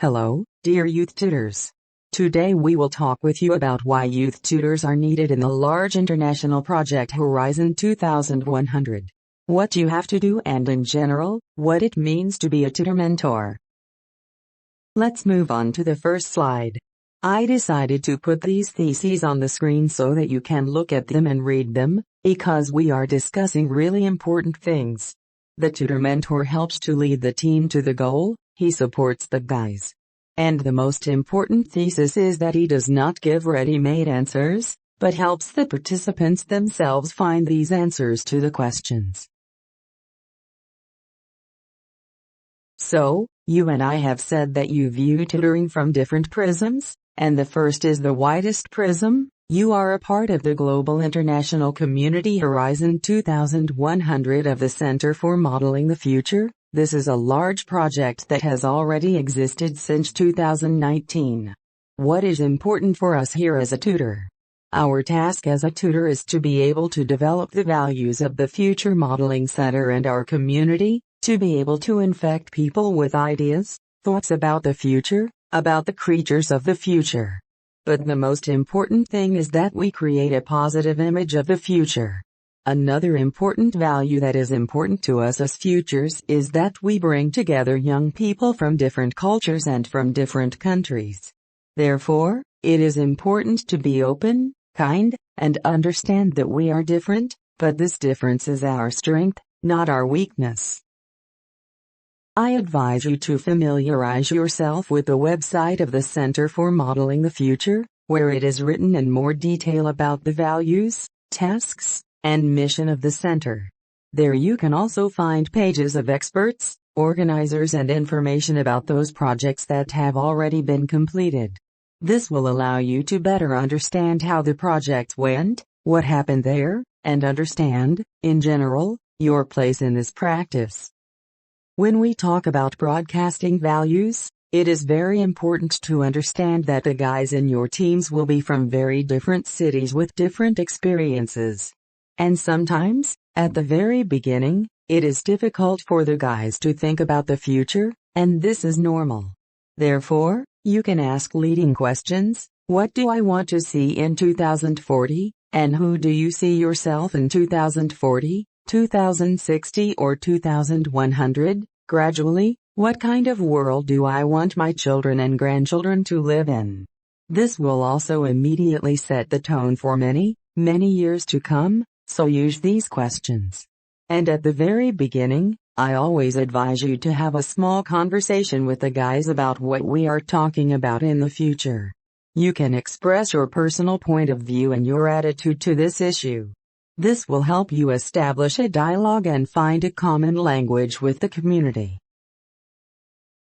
Hello, dear youth tutors. Today we will talk with you about why youth tutors are needed in the large international project Horizon 2100. What you have to do and in general, what it means to be a tutor mentor. Let's move on to the first slide. I decided to put these theses on the screen so that you can look at them and read them, because we are discussing really important things. The tutor mentor helps to lead the team to the goal. He supports the guys. And the most important thesis is that he does not give ready-made answers, but helps the participants themselves find these answers to the questions. So, you and I have said that you view tutoring from different prisms, and the first is the widest prism. You are a part of the global international community Horizon 2100 of the Center for Modeling the Future. This is a large project that has already existed since 2019. What is important for us here as a tutor? Our task as a tutor is to be able to develop the values of the Future Modeling Center and our community, to be able to infect people with ideas, thoughts about the future, about the creatures of the future. But the most important thing is that we create a positive image of the future. Another important value that is important to us as futures is that we bring together young people from different cultures and from different countries. Therefore, it is important to be open, kind, and understand that we are different, but this difference is our strength, not our weakness. I advise you to familiarize yourself with the website of the Center for Modeling the Future, where it is written in more detail about the values, tasks, and mission of the center. There you can also find pages of experts, organizers and information about those projects that have already been completed. This will allow you to better understand how the project went, what happened there, and understand, in general, your place in this practice. When we talk about broadcasting values, it is very important to understand that the guys in your teams will be from very different cities with different experiences. And sometimes, at the very beginning, it is difficult for the guys to think about the future, and this is normal. Therefore, you can ask leading questions. What do I want to see in 2040? And who do you see yourself in 2040, 2060 or 2100? Gradually, what kind of world do I want my children and grandchildren to live in? This will also immediately set the tone for many years to come. So use these questions. And at the very beginning, I always advise you to have a small conversation with the guys about what we are talking about in the future. You can express your personal point of view and your attitude to this issue. This will help you establish a dialogue and find a common language with the community.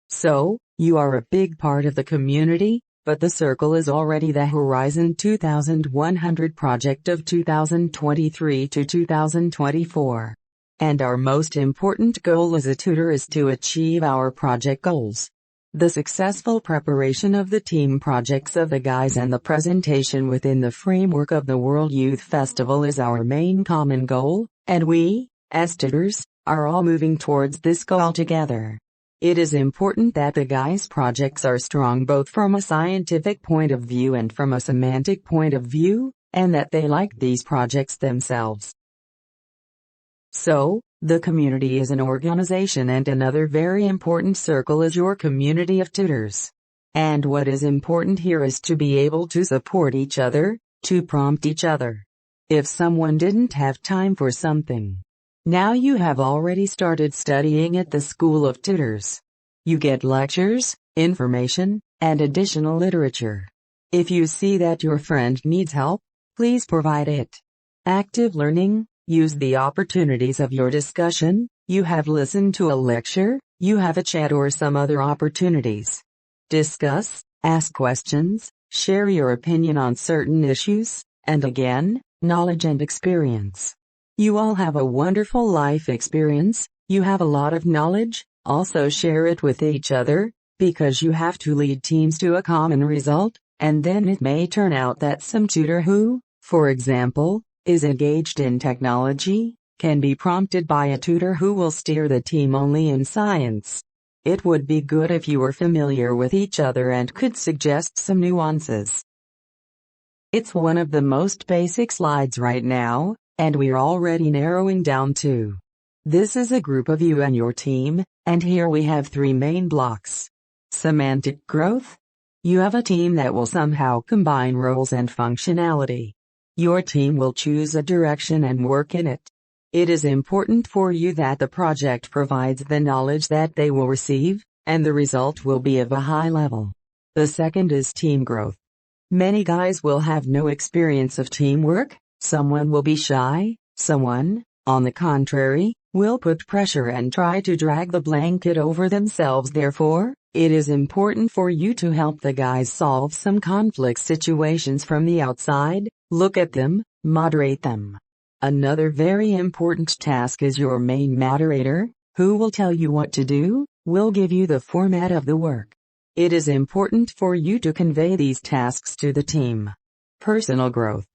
So, you are a big part of the community, but the circle is already the Horizon 2100 project of 2023 to 2024. And our most important goal as a tutor is to achieve our project goals. The successful preparation of the team projects of the guys and the presentation within the framework of the World Youth Festival is our main common goal, and we, as tutors, are all moving towards this goal together. It is important that the guys' projects are strong both from a scientific point of view and from a semantic point of view, and that they like these projects themselves. So, the community is an organization and another very important circle is your community of tutors. And what is important here is to be able to support each other, to prompt each other. If someone didn't have time for something, now you have already started studying at the School of Tutors. You get lectures, information, and additional literature. If you see that your friend needs help, please provide it. Active learning, use the opportunities of your discussion. You have listened to a lecture, you have a chat or some other opportunities. Discuss, ask questions, share your opinion on certain issues, and again, knowledge and experience. You all have a wonderful life experience, you have a lot of knowledge, also share it with each other, because you have to lead teams to a common result, and then it may turn out that some tutor who, for example, is engaged in technology, can be prompted by a tutor who will steer the team only in science. It would be good if you were familiar with each other and could suggest some nuances. It's one of the most basic slides right now, and we're already narrowing down to. This is a group of you and your team, and here we have 3 main blocks. Semantic growth. You have a team that will somehow combine roles and functionality. Your team will choose a direction and work in it. It is important for you that the project provides the knowledge that they will receive, and the result will be of a high level. The second is team growth. Many guys will have no experience of teamwork, someone will be shy, someone, on the contrary, will put pressure and try to drag the blanket over themselves. Therefore, it is important for you to help the guys solve some conflict situations from the outside, look at them, moderate them. Another very important task is your main moderator, who will tell you what to do, will give you the format of the work. It is important for you to convey these tasks to the team. Personal growth.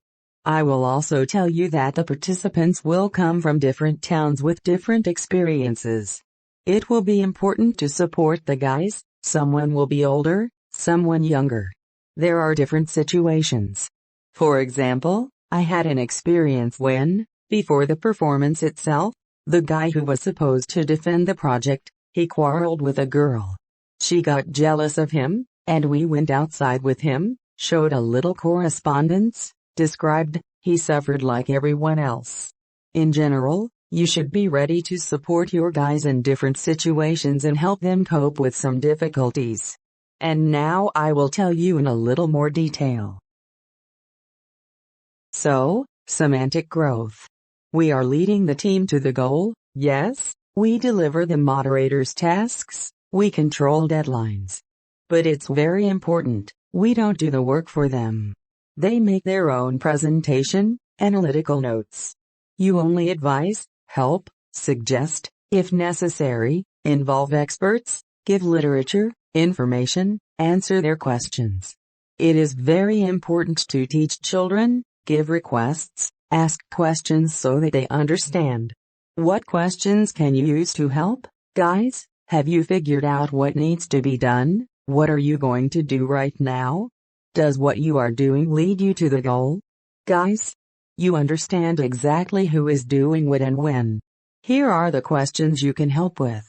I will also tell you that the participants will come from different towns with different experiences. It will be important to support the guys, someone will be older, someone younger. There are different situations. For example, I had an experience when, before the performance itself, the guy who was supposed to defend the project, he quarreled with a girl. She got jealous of him, and we went outside with him, showed a little correspondence, described, he suffered like everyone else. In general, you should be ready to support your guys in different situations and help them cope with some difficulties. And now I will tell you in a little more detail. So, semantic growth. We are leading the team to the goal, yes, we deliver the moderator's tasks. We control deadlines. But it's very important, we don't do the work for them. They make their own presentation, analytical notes. You only advise, help, suggest, if necessary, involve experts, give literature, information, answer their questions. It is very important to teach children, give requests, ask questions so that they understand. What questions can you use to help, guys? Have you figured out what needs to be done? What are you going to do right now? Does what you are doing lead you to the goal? Guys, you understand exactly who is doing what and when. Here are the questions you can help with.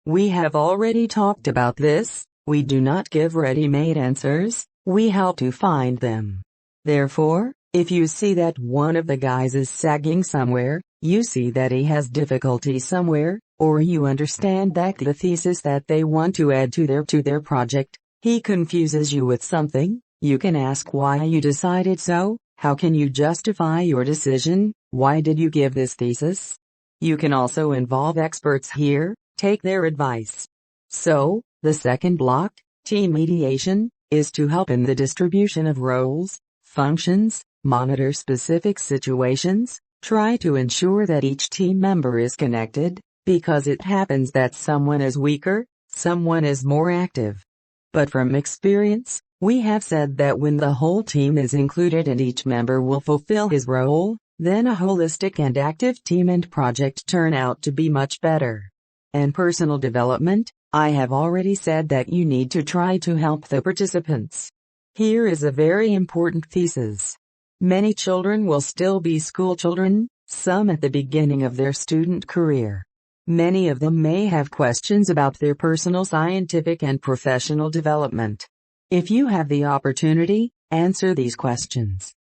We have already talked about this, we do not give ready-made answers, we help to find them. Therefore, if you see that one of the guys is sagging somewhere, you see that he has difficulty somewhere, or you understand that the thesis that they want to add to their project, he confuses you with something, you can ask why you decided so, how can you justify your decision, why did you give this thesis? You can also involve experts here, take their advice. So, the second block, team mediation, is to help in the distribution of roles, functions, monitor specific situations, try to ensure that each team member is connected, because it happens that someone is weaker, someone is more active. But from experience, we have said that when the whole team is included and each member will fulfill his role, then a holistic and active team and project turn out to be much better. And personal development, I have already said that you need to try to help the participants. Here is a very important thesis. Many children will still be school children, some at the beginning of their student career. Many of them may have questions about their personal scientific and professional development. If you have the opportunity, answer these questions.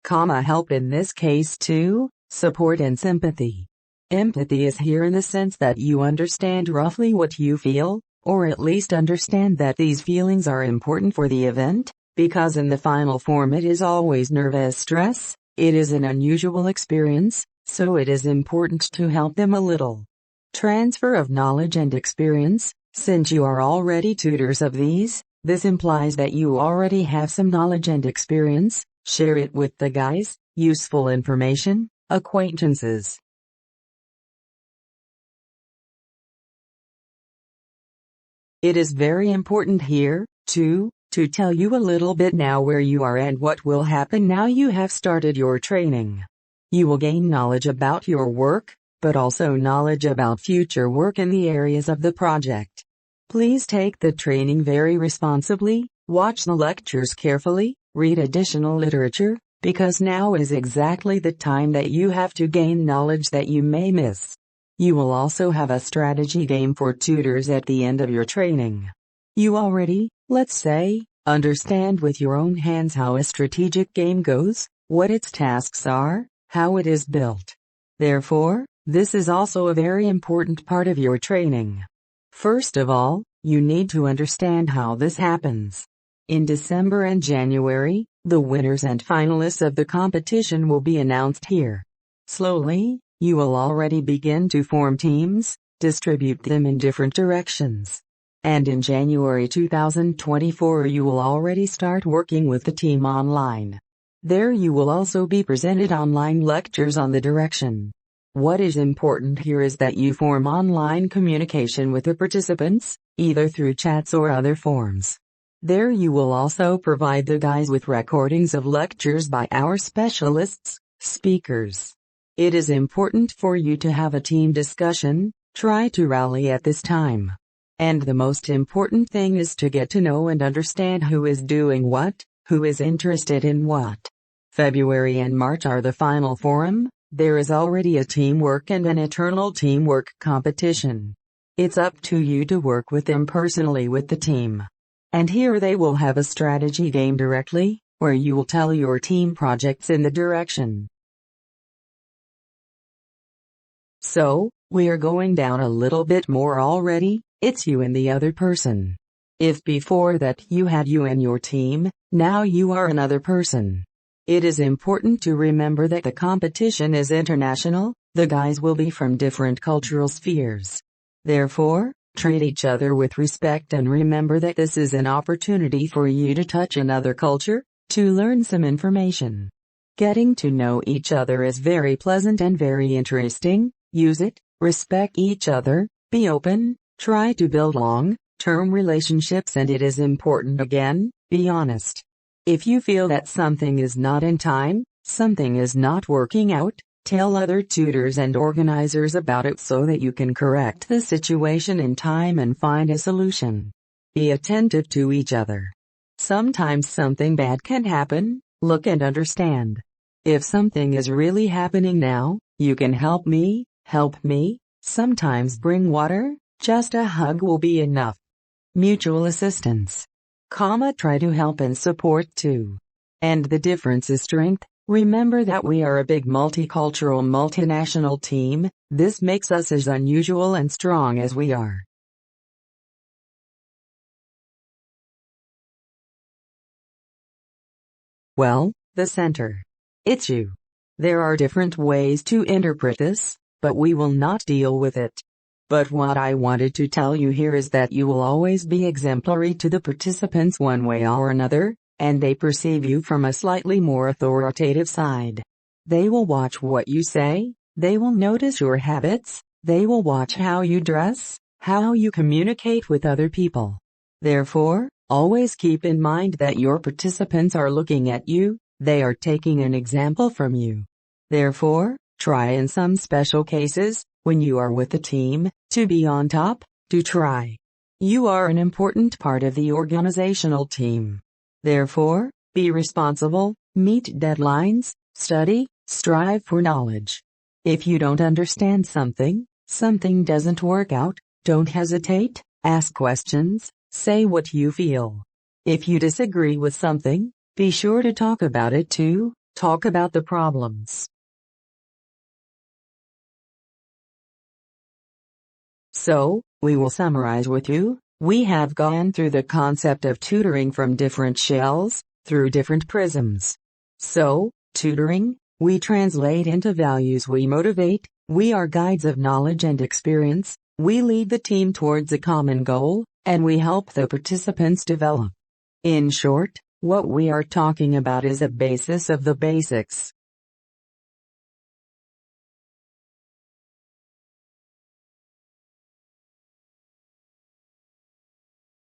Help in this case too, support and sympathy. Empathy is here in the sense that you understand roughly what you feel, or at least understand that these feelings are important for the event, because in the final form it is always nervous stress, it is an unusual experience, so it is important to help them a little. Transfer of knowledge and experience, since you are already tutors of these, this implies that you already have some knowledge and experience, share it with the guys, useful information, acquaintances. It is very important here, too, to tell you a little bit now where you are and what will happen now you have started your training. You will gain knowledge about your work, but also knowledge about future work in the areas of the project. Please take the training very responsibly, watch the lectures carefully, read additional literature, because now is exactly the time that you have to gain knowledge that you may miss. You will also have a strategy game for tutors at the end of your training. You already, let's say, understand with your own hands how a strategic game goes, what its tasks are, how it is built. Therefore, this is also a very important part of your training. First of all, you need to understand how this happens. In December and January, the winners and finalists of the competition will be announced here. Slowly, you will already begin to form teams, distribute them in different directions. And in January 2024 you will already start working with the team online. There you will also be presented online lectures on the direction. What is important here is that you form online communication with the participants, either through chats or other forms. There you will also provide the guys with recordings of lectures by our specialists, speakers. It is important for you to have a team discussion, try to rally at this time. And the most important thing is to get to know and understand who is doing what, who is interested in what. February and March are the final forum. There is already a teamwork and an eternal teamwork competition. It's up to you to work with them personally with the team. And here they will have a strategy game directly, where you will tell your team projects in the direction. So, we are going down a little bit more already, it's you and the other person. If before that you had you and your team, now you are another person. It is important to remember that the competition is international, the guys will be from different cultural spheres. Therefore, treat each other with respect and remember that this is an opportunity for you to touch another culture, to learn some information. Getting to know each other is very pleasant and very interesting. Use it, respect each other, be open, try to build long-term relationships, and it is important again, be honest. If you feel that something is not in time, something is not working out, tell other tutors and organizers about it so that you can correct the situation in time and find a solution. Be attentive to each other. Sometimes something bad can happen, look and understand. If something is really happening now, you can help me, sometimes bring water, just a hug will be enough. Mutual assistance. Try to help and support too. And the difference is strength. Remember that we are a big multicultural multinational team, this makes us as unusual and strong as we are. Well, the center. It's you. There are different ways to interpret this, but we will not deal with it. But what I wanted to tell you here is that you will always be exemplary to the participants one way or another, and they perceive you from a slightly more authoritative side. They will watch what you say, they will notice your habits, they will watch how you dress, how you communicate with other people. Therefore, always keep in mind that your participants are looking at you, they are taking an example from you. Therefore, try in some special cases, when you are with the team, to be on top, to try. You are an important part of the organizational team. Therefore, be responsible, meet deadlines, study, strive for knowledge. If you don't understand something doesn't work out, don't hesitate, ask questions, say what you feel. If you disagree with something, be sure to talk about it too, talk about the problems. So, we will summarize with you. We have gone through the concept of tutoring from different shells, through different prisms. So, tutoring, we translate into values, we motivate, we are guides of knowledge and experience, we lead the team towards a common goal, and we help the participants develop. In short, what we are talking about is a basis of the basics.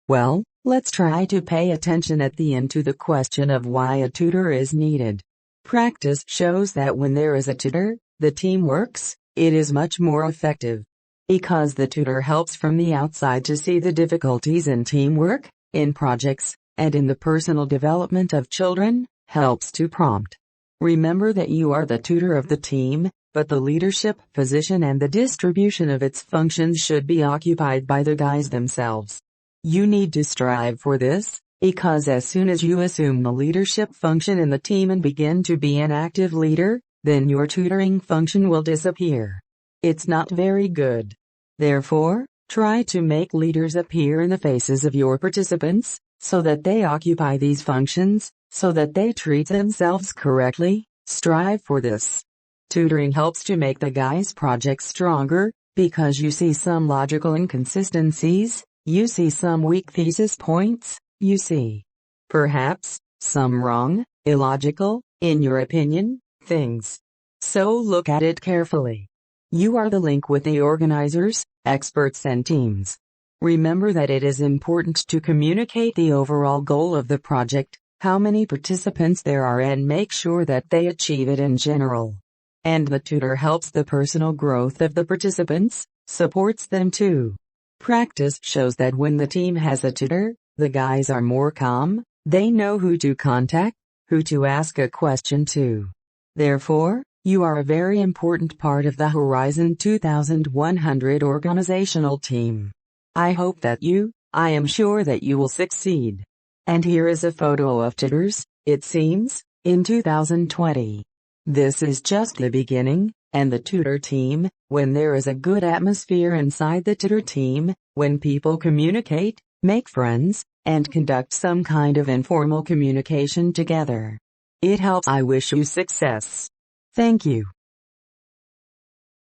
Well, let's try to pay attention at the end to the question of why a tutor is needed. Practice shows that when there is a tutor, the team works, it is much more effective. because the tutor helps from the outside to see the difficulties in teamwork, in projects, and in the personal development of children, helps to prompt. Remember that you are the tutor of the team, but the leadership position and the distribution of its functions should be occupied by the guys themselves. You need to strive for this, because as soon as you assume the leadership function in the team and begin to be an active leader, then your tutoring function will disappear. It's not very good. Therefore, try to make leaders appear in the faces of your participants, so that they occupy these functions, so that they treat themselves correctly. Strive for this. Tutoring helps to make the guy's project stronger, because you see some logical inconsistencies, you see some weak thesis points, you see, perhaps, some wrong, illogical, in your opinion, things. So look at it carefully. You are the link with the organizers, experts and teams. Remember that it is important to communicate the overall goal of the project, how many participants there are, and make sure that they achieve it in general. And the tutor helps the personal growth of the participants, supports them too. Practice shows that when the team has a tutor, the guys are more calm, they know who to contact, who to ask a question to. Therefore, you are a very important part of the Horizon 2100 organizational team. I hope that I am sure that you will succeed. And here is a photo of tutors, it seems, in 2020. This is just the beginning, and the tutor team, when there is a good atmosphere inside the tutor team, when people communicate, make friends, and conduct some kind of informal communication together. It helps. I wish you success. Thank you.